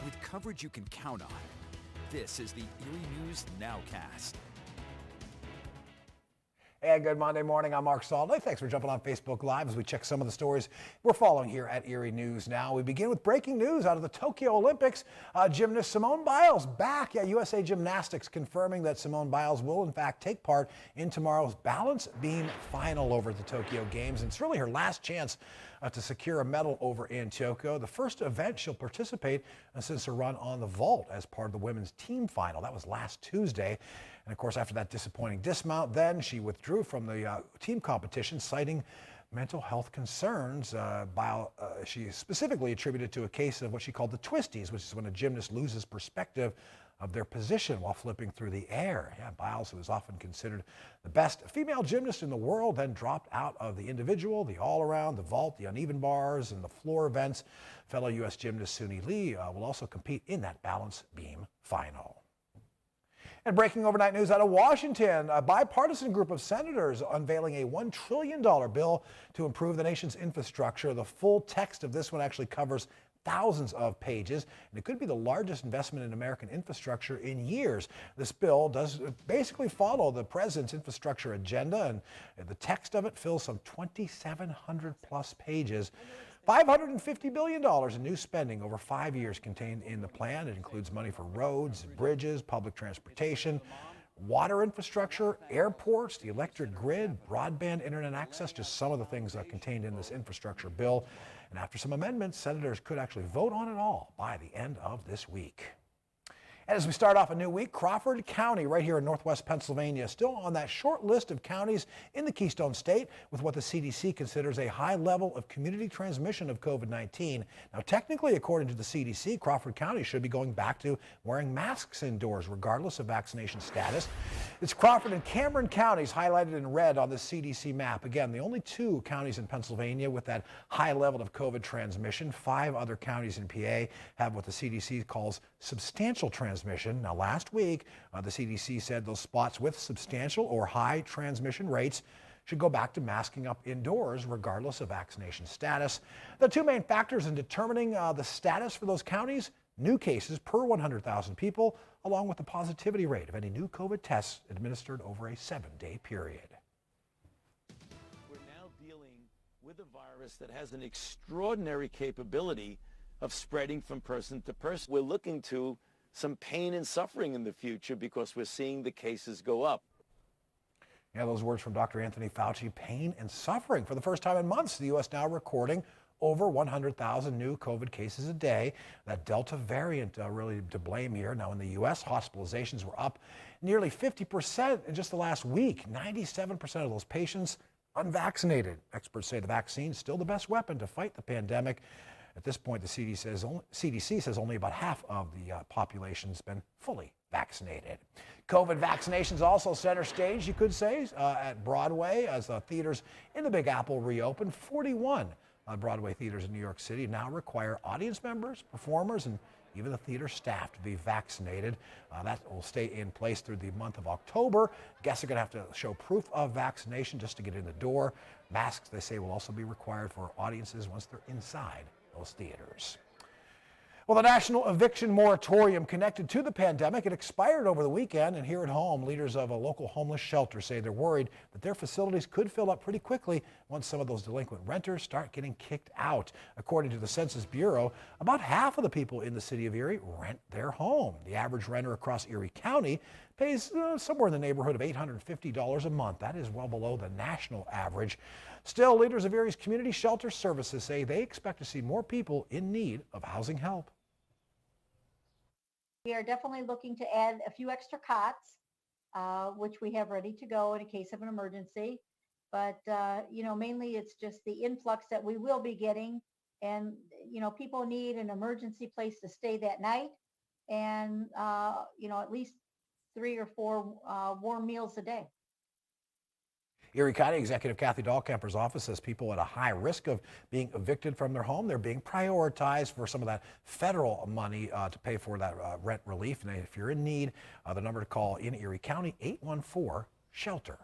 with coverage you can count on. This is the Erie News Nowcast. Hey, good Monday morning. I'm Mark Salday. Thanks for jumping on Facebook Live as we check some of the stories we're following here at Erie News Now. We begin with breaking news out of the Tokyo Olympics. Gymnast Simone Biles back. USA Gymnastics confirming that Simone Biles will in fact take part in tomorrow's balance beam final over at the Tokyo Games. And it's really her last chance to secure a medal over in Tokyo. The first event she'll participate since her run on the vault as part of the women's team final. That was last Tuesday. And of course, after that disappointing dismount, then she withdrew from the team competition, citing mental health concerns. She specifically attributed to a case of what she called the twisties, which is when a gymnast loses perspective of their position while flipping through the air. Biles, who is often considered the best female gymnast in the world, then dropped out of the individual, the all-around, the vault, the uneven bars, and the floor events. Fellow U.S. gymnast Suni Lee will also compete in that balance beam final. And breaking overnight news out of Washington, a bipartisan group of senators unveiling a $1 trillion bill to improve the nation's infrastructure. The full text of this one actually covers thousands of pages, and it could be the largest investment in American infrastructure in years. This bill does basically follow the president's infrastructure agenda, and the text of it fills some 2,700 plus pages. $550 billion in new spending over 5 years contained in the plan. It includes money for roads, bridges, public transportation, water infrastructure, airports, the electric grid, broadband internet access, just some of the things contained in this infrastructure bill. And after some amendments, senators could actually vote on it all by the end of this week. And as we start off a new week, Crawford County right here in northwest Pennsylvania still on that short list of counties in the Keystone State with what the CDC considers a high level of community transmission of COVID-19. Now, technically, according to the CDC, Crawford County should be going back to wearing masks indoors regardless of vaccination status. It's Crawford and Cameron counties highlighted in red on the CDC map. Again, the only two counties in Pennsylvania with that high level of COVID transmission. 5 other counties in PA have what the CDC calls substantial transmission. Now, last week, the CDC said those spots with substantial or high transmission rates should go back to masking up indoors regardless of vaccination status. The two main factors in determining the status for those counties: new cases per 100,000 people, along with the positivity rate of any new COVID tests administered over a 7-day period. We're now dealing with a virus that has an extraordinary capability of spreading from person to person. We're looking to some pain and suffering in the future because we're seeing the cases go up. Yeah, those words from Dr. Anthony Fauci, pain and suffering. For the first time in months, the U.S. now recording over 100,000 new COVID cases a day. That Delta variant really to blame here. Now in the U.S., hospitalizations were up nearly 50% in just the last week. 97% of those patients unvaccinated. Experts say the vaccine is still the best weapon to fight the pandemic. At this point, the CDC says only about half of the population's been fully vaccinated. COVID vaccinations also center stage, you could say, at Broadway as the theaters in the Big Apple reopen. 41 Broadway theaters in New York City now require audience members, performers, and even the theater staff to be vaccinated. That will stay in place through the month of October. Guests are going to have to show proof of vaccination just to get in the door. Masks, they say, will also be required for audiences once they're inside those theaters. Well, the national eviction moratorium connected to the pandemic, it expired over the weekend, and here at home, leaders of a local homeless shelter say they're worried that their facilities could fill up pretty quickly once some of those delinquent renters start getting kicked out. According to the Census Bureau, about half of the people in the city of Erie rent their home. The average renter across Erie County pays somewhere in the neighborhood of $850 a month. That is well below the national average. Still, leaders of Erie's community shelter services say they expect to see more people in need of housing help. We are definitely looking to add a few extra cots, which we have ready to go in case of an emergency. But, mainly it's just the influx that we will be getting. And, people need an emergency place to stay that night and, at least 3 or 4 warm meals a day. Erie County Executive Kathy Dahlkemper's office says people at a high risk of being evicted from their home, they're being prioritized for some of that federal money to pay for that rent relief. And if you're in need, the number to call in Erie County, 814-SHELTER.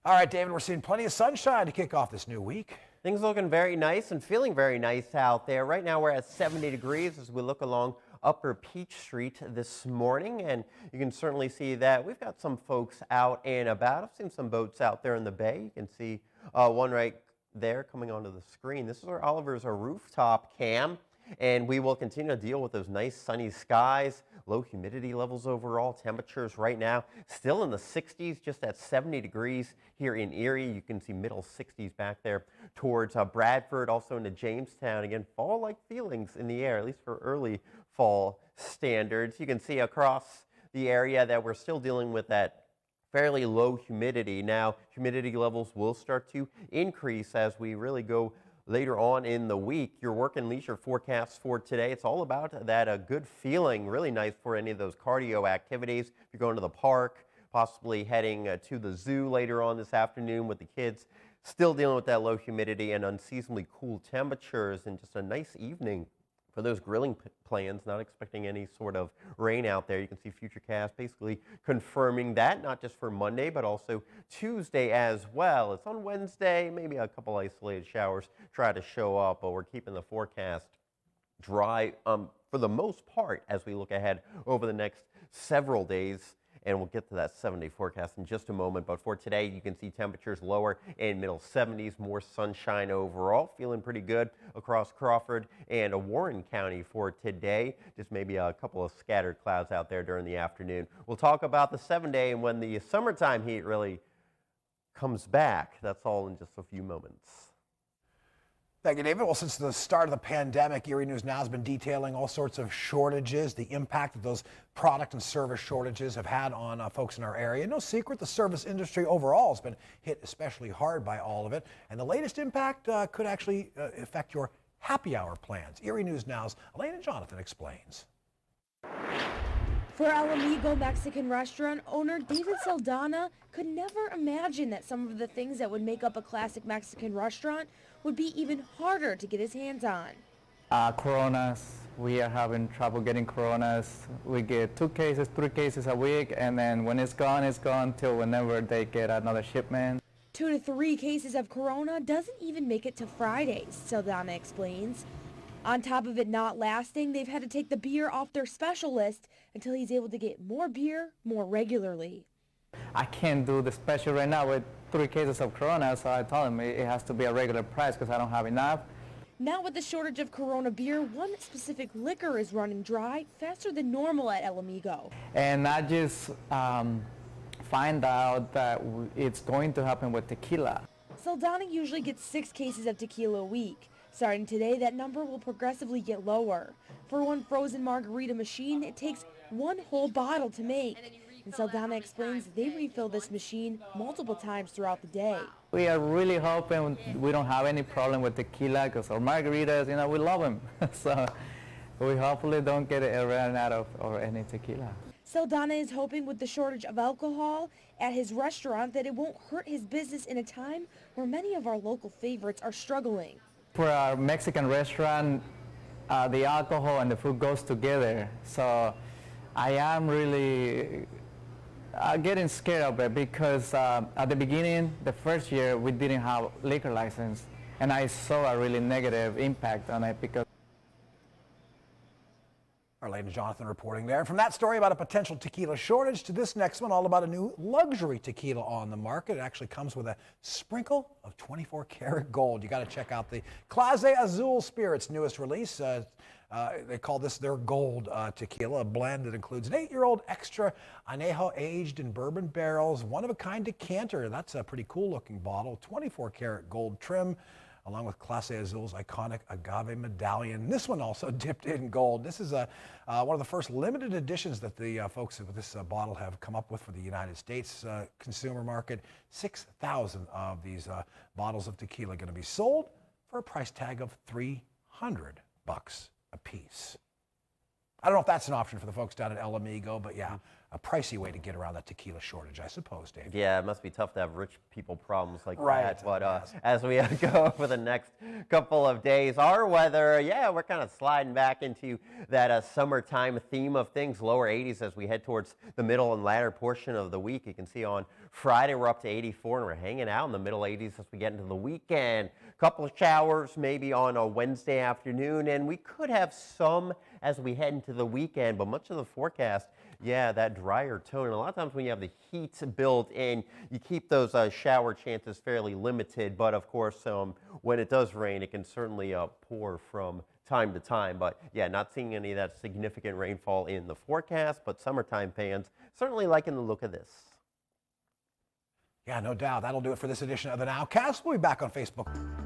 All right, David, we're seeing plenty of sunshine to kick off this new week. Things looking very nice and feeling very nice out there. Right now we're at 70 degrees as we look along Upper Peach Street this morning, and you can certainly see that we've got some folks out and about. I've seen some boats out there in the bay. You can see one right there coming onto the screen. This is where Oliver's our rooftop cam, and we will continue to deal with those nice sunny skies, low humidity levels overall. Temperatures right now still in the 60s, just at 70 degrees here in Erie. You can see middle 60s back there towards Bradford, also into Jamestown. Again, fall-like feelings in the air, at least for early fall standards. You can see across the area that we're still dealing with that fairly low humidity. Now, humidity levels will start to increase as we really go later on in the week. Your work and leisure forecast for today, it's all about that good feeling, really nice for any of those cardio activities. If you're going to the park, possibly heading to the zoo later on this afternoon with the kids, still dealing with that low humidity and unseasonably cool temperatures, and just a nice evening for those grilling plans. Not expecting any sort of rain out there. You can see Futurecast basically confirming that, not just for Monday, but also Tuesday as well. It's on Wednesday, maybe a couple isolated showers try to show up, but we're keeping the forecast dry for the most part as we look ahead over the next several days. And we'll get to that 7-day forecast in just a moment. But for today, you can see temperatures lower in middle 70s, more sunshine overall. Feeling pretty good across Crawford and Warren County for today. Just maybe a couple of scattered clouds out there during the afternoon. We'll talk about the 7-day and when the summertime heat really comes back. That's all in just a few moments. Thank you, David. Well, since the start of the pandemic, Erie News Now has been detailing all sorts of shortages, the impact that those product and service shortages have had on folks in our area. No secret, the service industry overall has been hit especially hard by all of it. And the latest impact could actually affect your happy hour plans. Erie News Now's Elena Jonathan explains. For El Amigo Mexican restaurant owner David Saldana could never imagine that some of the things that would make up a classic Mexican restaurant would be even harder to get his hands on. Coronas, we are having trouble getting Coronas. We get 2 cases, 3 cases a week, and then when it's gone till whenever they get another shipment. 2 to 3 cases of Corona doesn't even make it to Fridays, Saldana explains. On top of it not lasting, they've had to take the beer off their special list until he's able to get more beer more regularly. I can't do the special right now with 3 cases of Corona, so I told him it has to be a regular price because I don't have enough. Now with the shortage of Corona beer, one specific liquor is running dry faster than normal at El Amigo. And I just find out that it's going to happen with tequila. Saldana usually gets 6 cases of tequila a week. Starting today, that number will progressively get lower. For one frozen margarita machine, it takes 1 whole bottle to make. And Saldana explains they refill this machine multiple times throughout the day. We are really hoping we don't have any problem with tequila because our margaritas, we love them. So we hopefully don't get ran out of or any tequila. Saldana is hoping with the shortage of alcohol at his restaurant that it won't hurt his business in a time where many of our local favorites are struggling. For our Mexican restaurant, the alcohol and the food goes together. So I am really getting scared of it because at the beginning, the first year, we didn't have liquor license. And I saw a really negative impact on it because Arlene Jonathan reporting there. From that story about a potential tequila shortage to this next one, all about a new luxury tequila on the market. It actually comes with a sprinkle of 24 karat gold. You got to check out the Clase Azul Spirit's newest release. They call this their gold tequila, a blend that includes an 8-year-old extra añejo aged in bourbon barrels, one-of-a-kind decanter. That's a pretty cool looking bottle, 24 karat gold trim, along with Clase Azul's iconic agave medallion. This one also dipped in gold. This is one of the first limited editions that the folks with this bottle have come up with for the United States consumer market. 6,000 of these bottles of tequila going to be sold for a price tag of $300 a piece. I don't know if that's an option for the folks down at El Amigo, but yeah, a pricey way to get around that tequila shortage, I suppose, Dave. Yeah, it must be tough to have rich people problems like Right. that. But as we go over the next couple of days, our weather, yeah, we're kind of sliding back into that summertime theme of things, lower 80s as we head towards the middle and latter portion of the week. You can see on Friday we're up to 84 and we're hanging out in the middle 80s as we get into the weekend. A couple of showers maybe on a Wednesday afternoon, and we could have some as we head into the weekend, but much of the forecast, yeah, that drier tone. And a lot of times when you have the heat built in, you keep those shower chances fairly limited. But of course, when it does rain, it can certainly pour from time to time. But yeah, not seeing any of that significant rainfall in the forecast, but summertime fans certainly liking the look of this. Yeah, no doubt. That'll do it for this edition of the NOWCAST. We'll be back on Facebook.